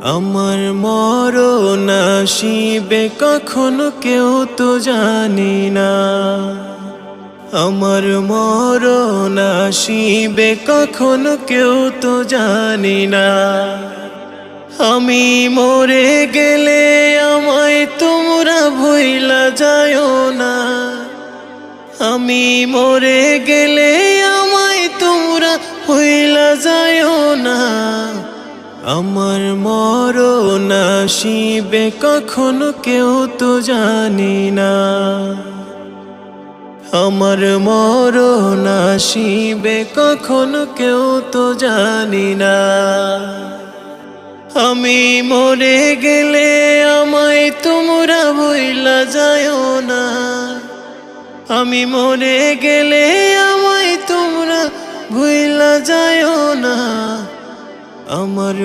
আমার মরণ আসিবে কখনো কেউ তো জানি না। আমার মরণ আসিবে কখনো কেউ তো জানি না। আমি মরে গেলে আমায় তোমরা ভুইলা যায়ও না। আমি মরে গেলে আমায় তোমরা ভুইলা যায়ও না। আমার মরণ আসিবে কখনো কেউ তো জানি না। আমার মরণ আসিবে কখনো কেউ তো জানি না। আমি মরে গেলে আমায় তোমরা ভুইলা যায়ও না। আমি মরে গেলে আমায় তোমরা ভুইলা যায়ও না। আমার